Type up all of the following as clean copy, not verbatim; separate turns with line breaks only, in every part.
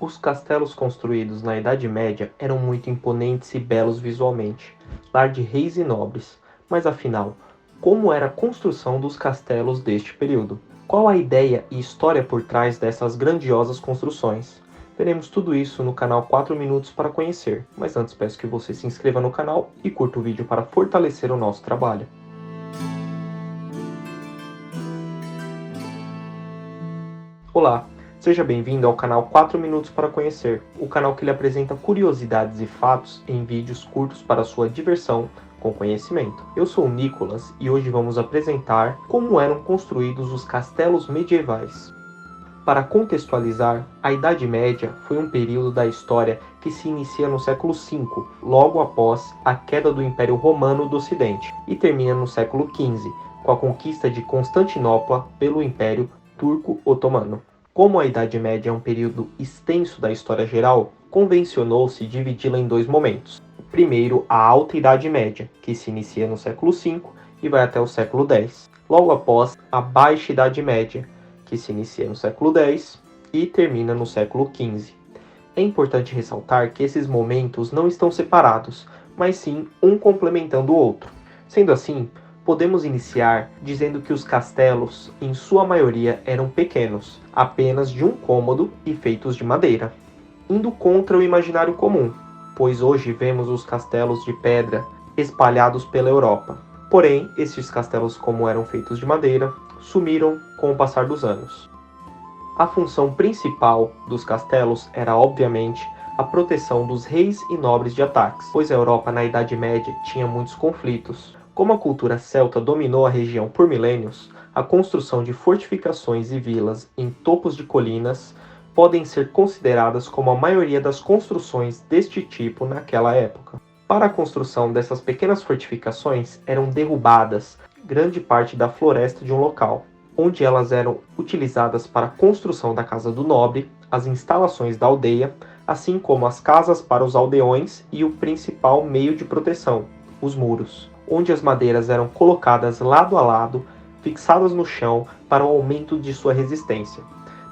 Os castelos construídos na Idade Média eram muito imponentes e belos visualmente, lar de reis e nobres. Mas afinal, como era a construção dos castelos deste período? Qual a ideia e história por trás dessas grandiosas construções? Veremos tudo isso no canal 4 Minutos para conhecer, mas antes peço que você se inscreva no canal e curta o vídeo para fortalecer o nosso trabalho. Olá, seja bem-vindo ao canal 4 Minutos para Conhecer, o canal que lhe apresenta curiosidades e fatos em vídeos curtos para sua diversão com conhecimento. Eu sou o Nicolas e hoje vamos apresentar como eram construídos os castelos medievais. Para contextualizar, a Idade Média foi um período da história que se inicia no século V, logo após a queda do Império Romano do Ocidente, e termina no século XV, com a conquista de Constantinopla pelo Império Turco-Otomano. Como a Idade Média é um período extenso da história geral, convencionou-se dividi-la em dois momentos. Primeiro, a Alta Idade Média, que se inicia no século V e vai até o século X. Logo após, a Baixa Idade Média, que se inicia no século X e termina no século XV. É importante ressaltar que esses momentos não estão separados, mas sim um complementando o outro. Sendo assim, podemos iniciar dizendo que os castelos, em sua maioria, eram pequenos, apenas de um cômodo e feitos de madeira, indo contra o imaginário comum, pois hoje vemos os castelos de pedra espalhados pela Europa. Porém, esses castelos, como eram feitos de madeira, sumiram com o passar dos anos. A função principal dos castelos era, obviamente, a proteção dos reis e nobres de ataques, pois a Europa na Idade Média tinha muitos conflitos. Como a cultura celta dominou a região por milênios, a construção de fortificações e vilas em topos de colinas podem ser consideradas como a maioria das construções deste tipo naquela época. Para a construção dessas pequenas fortificações eram derrubadas grande parte da floresta de um local, onde elas eram utilizadas para a construção da casa do nobre, as instalações da aldeia, assim como as casas para os aldeões e o principal meio de proteção, os muros, onde as madeiras eram colocadas lado a lado, fixadas no chão para o aumento de sua resistência.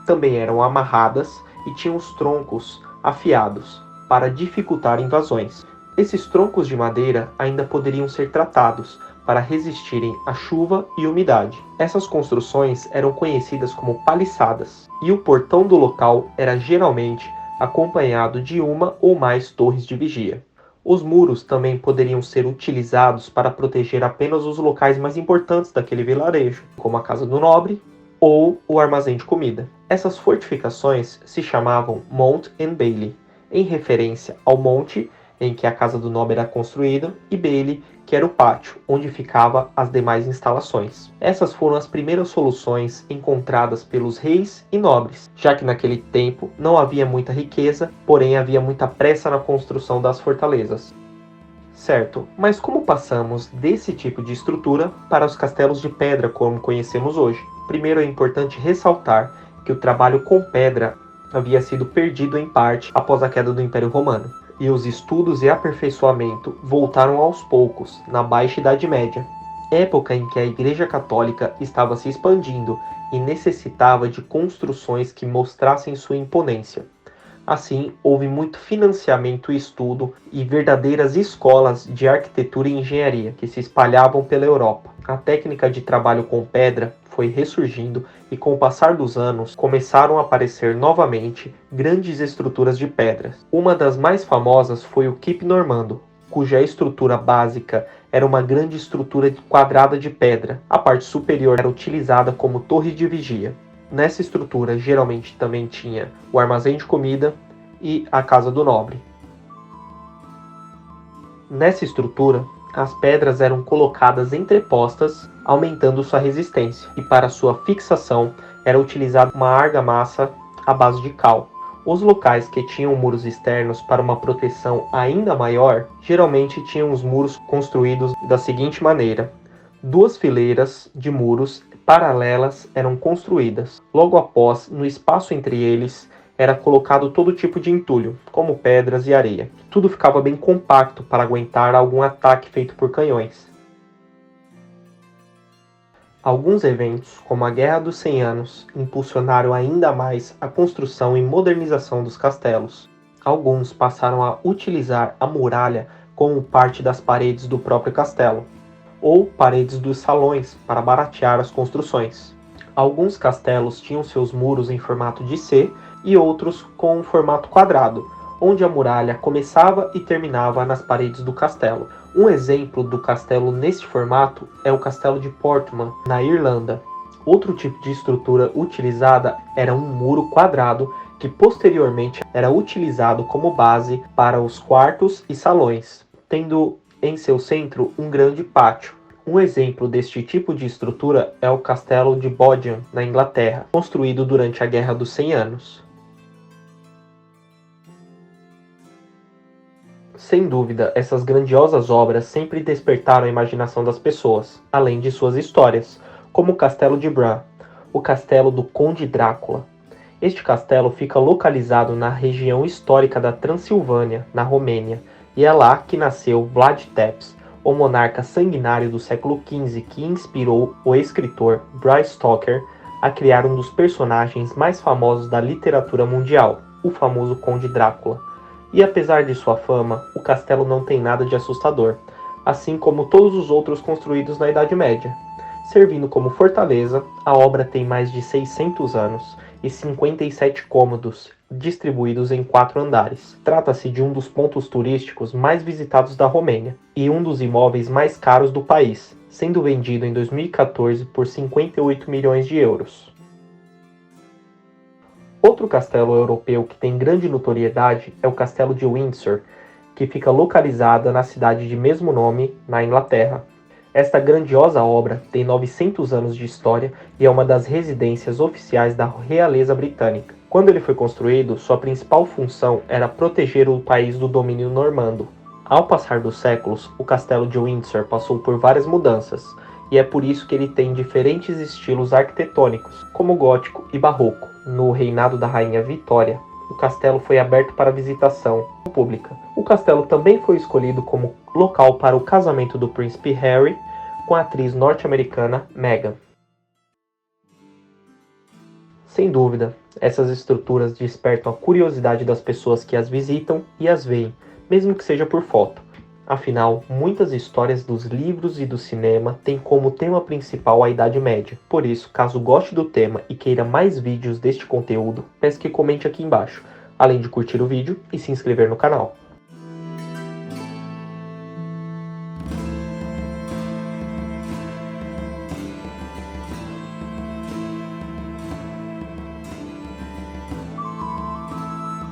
Também eram amarradas e tinham os troncos afiados para dificultar invasões. Esses troncos de madeira ainda poderiam ser tratados para resistirem à chuva e umidade. Essas construções eram conhecidas como paliçadas, e o portão do local era geralmente acompanhado de uma ou mais torres de vigia. Os muros também poderiam ser utilizados para proteger apenas os locais mais importantes daquele vilarejo, como a casa do nobre ou o armazém de comida. Essas fortificações se chamavam Mont and Bailey, em referência ao monte em que a casa do nobre era construída, e Bailey, que era o pátio, onde ficavam as demais instalações. Essas foram as primeiras soluções encontradas pelos reis e nobres, já que naquele tempo não havia muita riqueza, porém havia muita pressa na construção das fortalezas. Certo, mas como passamos desse tipo de estrutura para os castelos de pedra como conhecemos hoje? Primeiro é importante ressaltar que o trabalho com pedra havia sido perdido em parte após a queda do Império Romano, e os estudos e aperfeiçoamento voltaram aos poucos na Baixa Idade Média, época em que a Igreja Católica estava se expandindo e necessitava de construções que mostrassem sua imponência. Assim, houve muito financiamento e estudo e verdadeiras escolas de arquitetura e engenharia que se espalhavam pela Europa. A técnica de trabalho com pedra foi ressurgindo e, com o passar dos anos, começaram a aparecer novamente grandes estruturas de pedras. Uma das mais famosas foi o Keep Normando, cuja estrutura básica era uma grande estrutura quadrada de pedra. A parte superior era utilizada como torre de vigia. Nessa estrutura, geralmente também tinha o armazém de comida e a casa do nobre. Nessa estrutura, as pedras eram colocadas entrepostas, aumentando sua resistência, e para sua fixação era utilizada uma argamassa à base de cal. Os locais que tinham muros externos para uma proteção ainda maior, geralmente tinham os muros construídos da seguinte maneira: duas fileiras de muros paralelas eram construídas. Logo após, no espaço entre eles, era colocado todo tipo de entulho, como pedras e areia. Tudo ficava bem compacto para aguentar algum ataque feito por canhões. Alguns eventos, como a Guerra dos 100 Anos, impulsionaram ainda mais a construção e modernização dos castelos. Alguns passaram a utilizar a muralha como parte das paredes do próprio castelo, ou paredes dos salões para baratear as construções. Alguns castelos tinham seus muros em formato de C e outros com um formato quadrado, onde a muralha começava e terminava nas paredes do castelo. Um exemplo do castelo neste formato é o Castelo de Portman, na Irlanda. Outro tipo de estrutura utilizada era um muro quadrado que posteriormente era utilizado como base para os quartos e salões, tendo em seu centro um grande pátio. Um exemplo deste tipo de estrutura é o Castelo de Bodiham, na Inglaterra, construído durante a Guerra dos 100 Anos. Sem dúvida, essas grandiosas obras sempre despertaram a imaginação das pessoas, além de suas histórias, como o Castelo de Bran, o Castelo do Conde Drácula. Este castelo fica localizado na região histórica da Transilvânia, na Romênia, e é lá que nasceu Vlad Tepes, o monarca sanguinário do século XV que inspirou o escritor Bram Stoker a criar um dos personagens mais famosos da literatura mundial, o famoso Conde Drácula. E apesar de sua fama, o castelo não tem nada de assustador, assim como todos os outros construídos na Idade Média. Servindo como fortaleza, a obra tem mais de 600 anos e 57 cômodos, distribuídos em 4 andares. Trata-se de um dos pontos turísticos mais visitados da Romênia e um dos imóveis mais caros do país, sendo vendido em 2014 por 58 milhões de euros. Outro castelo europeu que tem grande notoriedade é o Castelo de Windsor, que fica localizada na cidade de mesmo nome, na Inglaterra. Esta grandiosa obra tem 900 anos de história e é uma das residências oficiais da realeza britânica. Quando ele foi construído, sua principal função era proteger o país do domínio normando. Ao passar dos séculos, o Castelo de Windsor passou por várias mudanças, e é por isso que ele tem diferentes estilos arquitetônicos, como gótico e barroco. No reinado da rainha Vitória, o castelo foi aberto para visitação pública. O castelo também foi escolhido como local para o casamento do príncipe Harry com a atriz norte-americana Meghan. Sem dúvida, essas estruturas despertam a curiosidade das pessoas que as visitam e as veem, mesmo que seja por foto. Afinal, muitas histórias dos livros e do cinema têm como tema principal a Idade Média. Por isso, caso goste do tema e queira mais vídeos deste conteúdo, peço que comente aqui embaixo, além de curtir o vídeo e se inscrever no canal.